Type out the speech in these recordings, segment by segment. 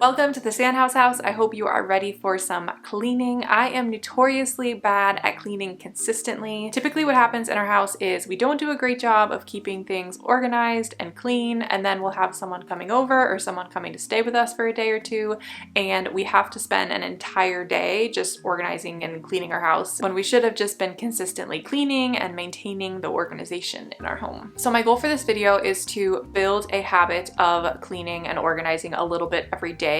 Welcome to the Santhouse House. I hope you are ready for some cleaning. I am notoriously bad at cleaning consistently. Typically what happens in our house is we don't do a great job of keeping things organized and clean, and then we'll have someone coming over or someone coming to stay with us for a day or two, and we have to spend an entire day just organizing and cleaning our house when we should have just been consistently cleaning and maintaining the organization in our home. So my goal for this video is to build a habit of cleaning and organizing a little bit every day.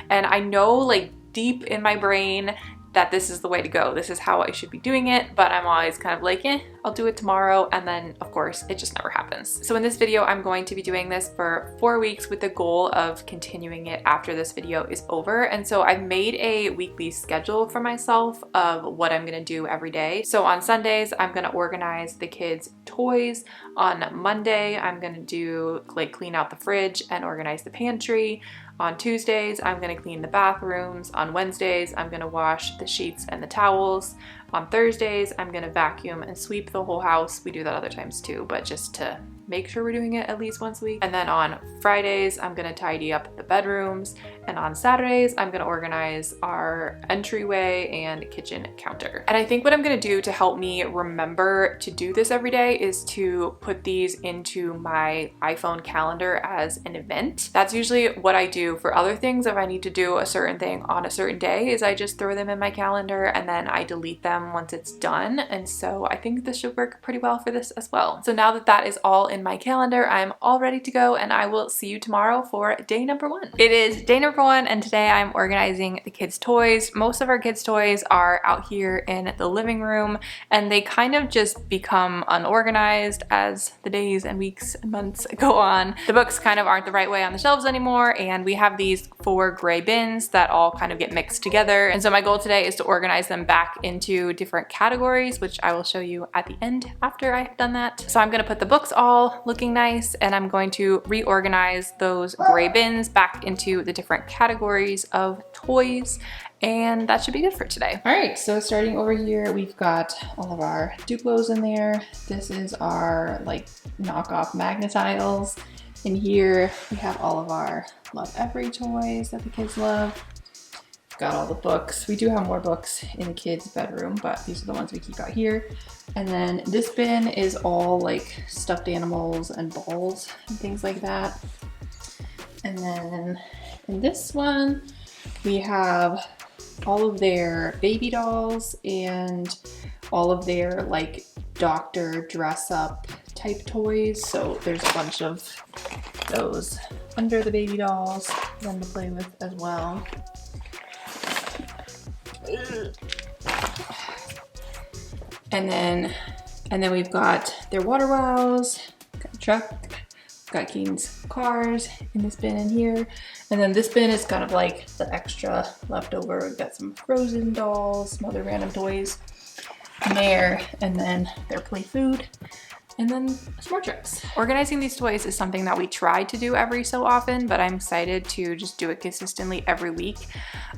And I know, like, deep in my brain that this is the way to go. This is how I should be doing it, but I'm always kind of like, I'll do it tomorrow, and then of course it just never happens. So in this video, I'm going to be doing this for 4 weeks with the goal of continuing it after this video is over. And so I've made a weekly schedule for myself of what I'm gonna do every day. So on Sundays, I'm gonna organize the kids' toys. On Monday, I'm gonna do clean out the fridge and organize the pantry. On Tuesdays, I'm gonna clean the bathrooms. On Wednesdays, I'm gonna wash the sheets and the towels. On Thursdays, I'm gonna vacuum and sweep the whole house. We do that other times too, but just to make sure we're doing it at least once a week. And then on Fridays, I'm gonna tidy up the bedrooms. And on Saturdays, I'm gonna organize our entryway and kitchen counter. And I think what I'm gonna do to help me remember to do this every day is to put these into my iPhone calendar as an event. That's usually what I do for other things. If I need to do a certain thing on a certain day, is I just throw them in my calendar and then I delete them once it's done. And so I think this should work pretty well for this as well. So now that that is all in my calendar, I'm all ready to go, and I will see you tomorrow for day number 1. It is day number 1, and today I'm organizing the kids' toys. Most of our kids' toys are out here in the living room, and they kind of just become unorganized as the days and weeks and months go on. The books kind of aren't the right way on the shelves anymore, and we have these 4 gray bins that all kind of get mixed together. And so my goal today is to organize them back into different categories, which I will show you at the end after I have done that. So I'm gonna put the books all looking nice, and I'm going to reorganize those gray bins back into the different categories of toys, and that should be good for today. All right, so starting over here, we've got all of our Duplos in there. This is our knockoff Magnetiles. In here, we have all of our Love Every toys that the kids love. Got all the books. We do have more books in the kids' bedroom, but these are the ones we keep out here. And then this bin is all stuffed animals and balls and things like that. And then in this one, we have all of their baby dolls and all of their doctor dress up type toys. So there's a bunch of those under the baby dolls for them to play with as well. And then we've got their water wows, got a truck, got Kaeden's cars in this bin in here. And then this bin is kind of the extra leftover. We've got some Frozen dolls, some other random toys in there, and then their play food, and then some more trucks. Organizing these toys is something that we try to do every so often, but I'm excited to just do it consistently every week.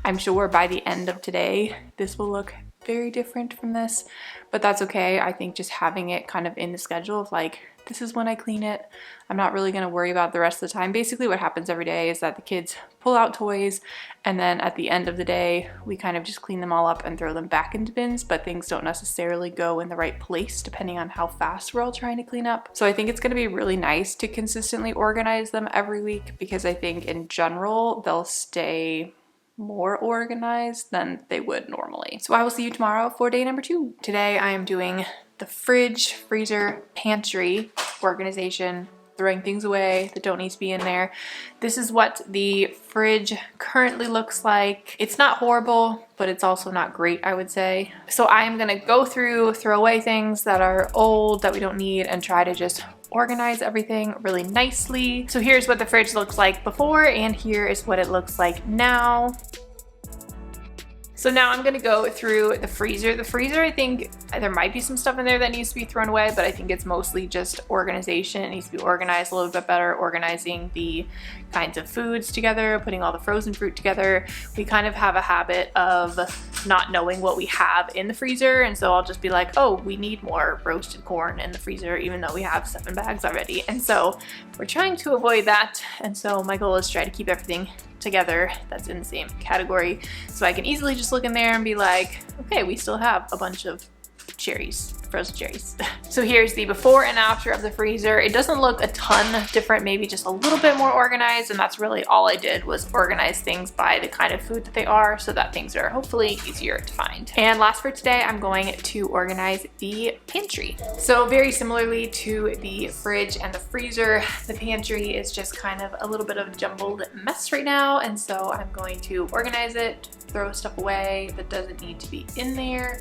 I'm sure by the end of today, this will look very different from this, but that's okay. I think just having it kind of in the schedule of this is when I clean it. I'm not really gonna worry about the rest of the time. Basically what happens every day is that the kids pull out toys, and then at the end of the day, we kind of just clean them all up and throw them back into bins, but things don't necessarily go in the right place depending on how fast we're all trying to clean up. So I think it's gonna be really nice to consistently organize them every week, because I think in general, they'll stay more organized than they would normally. So I will see you tomorrow for day number 2. Today I am doing the fridge, freezer, pantry organization, throwing things away that don't need to be in there. This is what the fridge currently looks like. It's not horrible, but it's also not great, I would say. So I am gonna go through, throw away things that are old, that we don't need, and try to just organize everything really nicely. So here's what the fridge looks like before, and here is what it looks like now. So now I'm gonna go through the freezer. The freezer, I think there might be some stuff in there that needs to be thrown away, but I think it's mostly just organization. It needs to be organized a little bit better, organizing the kinds of foods together, putting all the frozen fruit together. We kind of have a habit of not knowing what we have in the freezer, and so I'll just be like, oh, we need more roasted corn in the freezer, even though we have 7 bags already. And so we're trying to avoid that, and so my goal is to try to keep everything together that's in the same category. So I can easily just look in there and be like, okay, we still have a bunch of cherries, frozen cherries. So here's the before and after of the freezer. It doesn't look a ton different, maybe just a little bit more organized, and that's really all I did was organize things by the kind of food that they are so that things are hopefully easier to find. And last for today, I'm going to organize the pantry. So very similarly to the fridge and the freezer, the pantry is just kind of a little bit of a jumbled mess right now, and so I'm going to organize it, throw stuff away that doesn't need to be in there,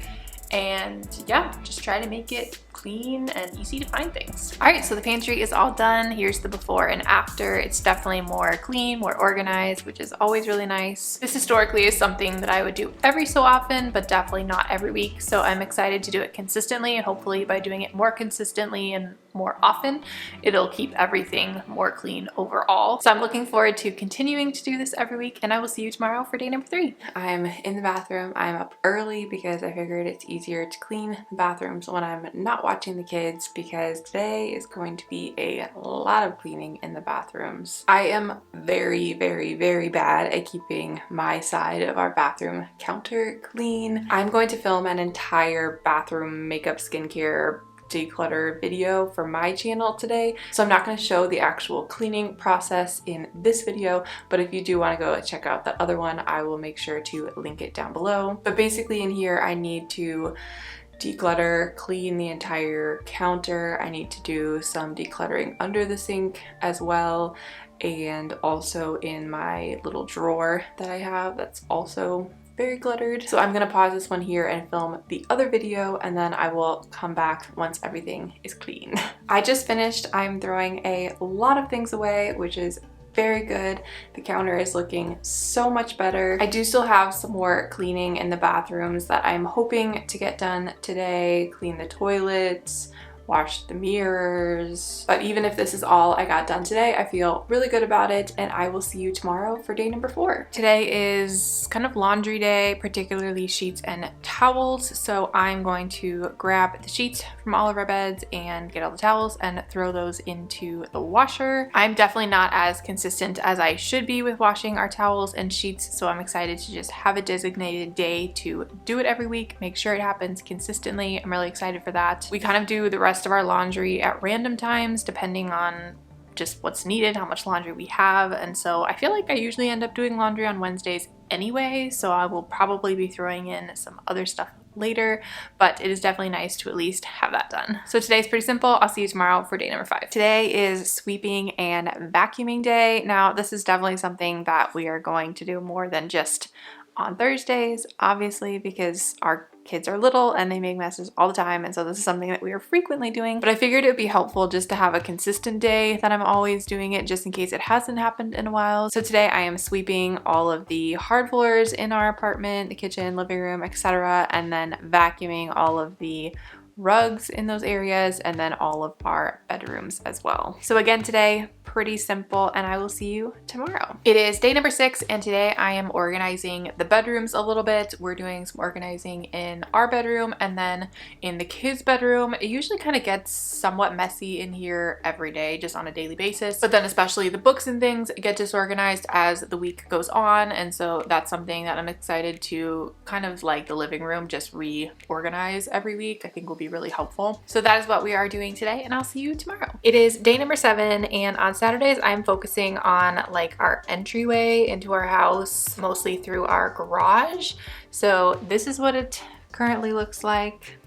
and yeah, just try to make it clean and easy to find things. All right, so the pantry is all done. Here's the before and after. It's definitely more clean, more organized, which is always really nice. This historically is something that I would do every so often, but definitely not every week. So I'm excited to do it consistently, and hopefully by doing it more consistently and more often, it'll keep everything more clean overall. So I'm looking forward to continuing to do this every week, and I will see you tomorrow for day number 3. I'm in the bathroom. I'm up early because I figured it's easier to clean the bathrooms when I'm not watching the kids, because today is going to be a lot of cleaning in the bathrooms. I am very bad at keeping my side of our bathroom counter clean. I'm going to film an entire bathroom makeup skincare declutter video for my channel today, so I'm not going to show the actual cleaning process in this video, but if you do want to go check out that other one, I will make sure to link it down below. But basically in here I need to declutter, clean the entire counter. I need to do some decluttering under the sink as well, and also in my little drawer that I have that's also very cluttered. So I'm gonna pause this one here and film the other video, and then I will come back once everything is clean. I just finished. I'm throwing a lot of things away, which is very good. The counter is looking so much better. I do still have some more cleaning in the bathrooms that I'm hoping to get done today. Clean the toilets, wash the mirrors. But even if this is all I got done today, I feel really good about it, and I will see you tomorrow for day number 4. Today is kind of laundry day, particularly sheets and towels. So I'm going to grab the sheets from all of our beds and get all the towels and throw those into the washer. I'm definitely not as consistent as I should be with washing our towels and sheets, so I'm excited to just have a designated day to do it every week, make sure it happens consistently. I'm really excited for that. We kind of do the rest of our laundry at random times depending on just what's needed, how much laundry we have, and so I feel like I usually end up doing laundry on Wednesdays anyway, so I will probably be throwing in some other stuff later, but it is definitely nice to at least have that done. So today's pretty simple. I'll see you tomorrow for day number 5. Today is sweeping and vacuuming day. Now this is definitely something that we are going to do more than just on Thursdays, obviously, because our kids are little and they make messes all the time, and so this is something that we are frequently doing, but I figured it would be helpful just to have a consistent day that I'm always doing it, just in case it hasn't happened in a while. So today I am sweeping all of the hard floors in our apartment, the kitchen, living room, etc., and then vacuuming all of the rugs in those areas, and then all of our bedrooms as well. So again, today, pretty simple, and I will see you tomorrow. It is day number 6, and today I am organizing the bedrooms a little bit. We're doing some organizing in our bedroom and then in the kids' bedroom. It usually kind of gets somewhat messy in here every day, just on a daily basis, but then especially the books and things get disorganized as the week goes on, and so that's something that I'm excited to kind of like the living room just reorganize every week. I think will be really helpful. So that is what we are doing today, and I'll see you tomorrow. It is day number 7, and on Saturdays I'm focusing on like our entryway into our house, mostly through our garage. So this is what it currently looks like.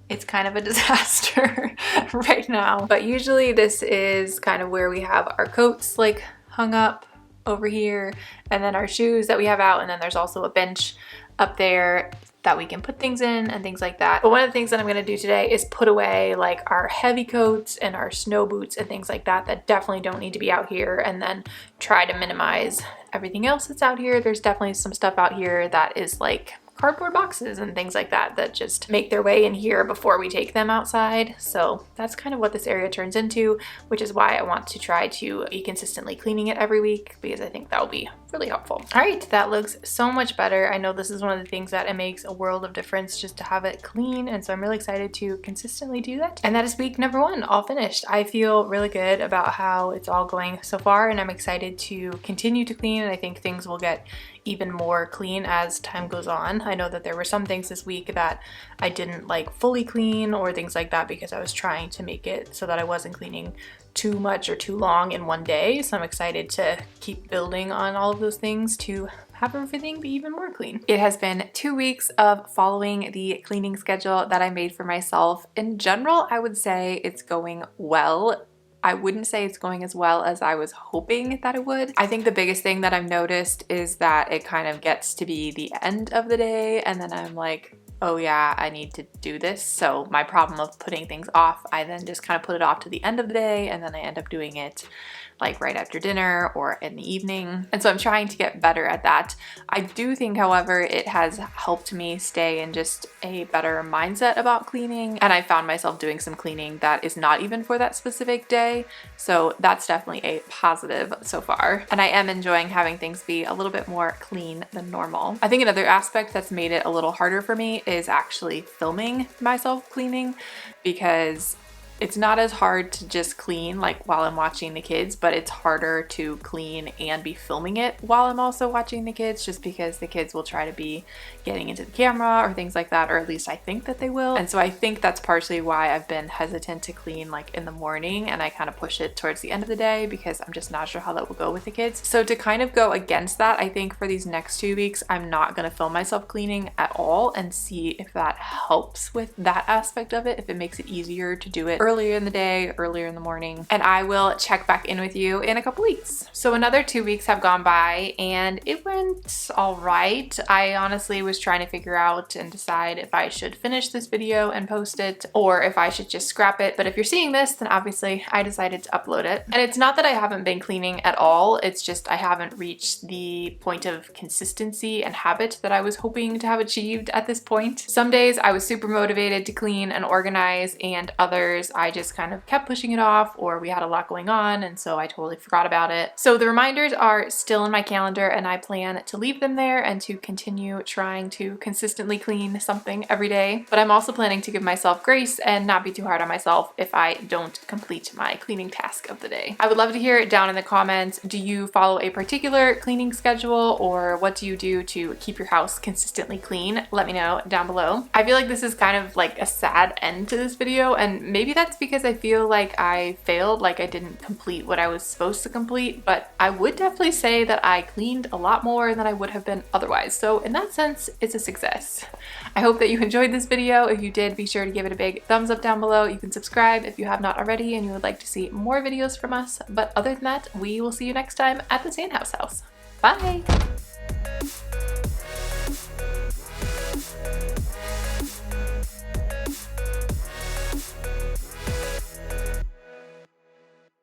It's kind of a disaster right now, but usually this is kind of where we have our coats like hung up over here, and then our shoes that we have out, and then there's also a bench up there that we can put things in and things like that. But one of the things that I'm gonna do today is put away like our heavy coats and our snow boots and things like that that definitely don't need to be out here, and then try to minimize everything else that's out here. There's definitely some stuff out here that is like cardboard boxes and things like that that just make their way in here before we take them outside. So that's kind of what this area turns into, which is why I want to try to be consistently cleaning it every week, because I think that will be really helpful. All right, that looks so much better. I know this is one of the things that it makes a world of difference just to have it clean, and so I'm really excited to consistently do that. And that is week number 1, all finished. I feel really good about how it's all going so far, and I'm excited to continue to clean, and I think things will get even more clean as time goes on. I know that there were some things this week that I didn't like fully clean or things like that because I was trying to make it so that I wasn't cleaning too much or too long in one day. So I'm excited to keep building on all of those things to have everything be even more clean. It has been 2 weeks of following the cleaning schedule that I made for myself. In general, I would say it's going well. I wouldn't say it's going as well as I was hoping that it would. I think the biggest thing that I've noticed is that it kind of gets to be the end of the day and then I'm like, oh yeah, I need to do this. So my problem of putting things off, I then just kind of put it off to the end of the day and then I end up doing it like right after dinner or in the evening. And so I'm trying to get better at that. I do think, however, it has helped me stay in just a better mindset about cleaning. And I found myself doing some cleaning that is not even for that specific day. So that's definitely a positive so far. And I am enjoying having things be a little bit more clean than normal. I think another aspect that's made it a little harder for me is actually filming myself cleaning, because it's not as hard to just clean like while I'm watching the kids, but it's harder to clean and be filming it while I'm also watching the kids, just because the kids will try to be getting into the camera or things like that, or at least I think that they will. And so I think that's partially why I've been hesitant to clean like in the morning, and I kind of push it towards the end of the day because I'm just not sure how that will go with the kids. So to kind of go against that, I think for these next 2 weeks, I'm not going to film myself cleaning at all and see if that helps with that aspect of it, if it makes it easier to do it earlier in the day, earlier in the morning. And I will check back in with you in a couple weeks. So another 2 weeks have gone by and it went all right. I honestly was trying to figure out and decide if I should finish this video and post it or if I should just scrap it. But if you're seeing this, then obviously I decided to upload it. And it's not that I haven't been cleaning at all. It's just I haven't reached the point of consistency and habit that I was hoping to have achieved at this point. Some days I was super motivated to clean and organize, and others I just kind of kept pushing it off, or we had a lot going on and so I totally forgot about it. So the reminders are still in my calendar and I plan to leave them there and to continue trying to consistently clean something every day. But I'm also planning to give myself grace and not be too hard on myself if I don't complete my cleaning task of the day. I would love to hear it down in the comments. Do you follow a particular cleaning schedule, or what do you do to keep your house consistently clean? Let me know down below. I feel like this is kind of like a sad end to this video, and maybe that's because I feel like I failed, like I didn't complete what I was supposed to complete, but I would definitely say that I cleaned a lot more than I would have been otherwise. So in that sense, it's a success. I hope that you enjoyed this video. If you did, be sure to give it a big thumbs up down below. You can subscribe if you have not already and you would like to see more videos from us. But other than that, we will see you next time at the Santhouse House. Bye!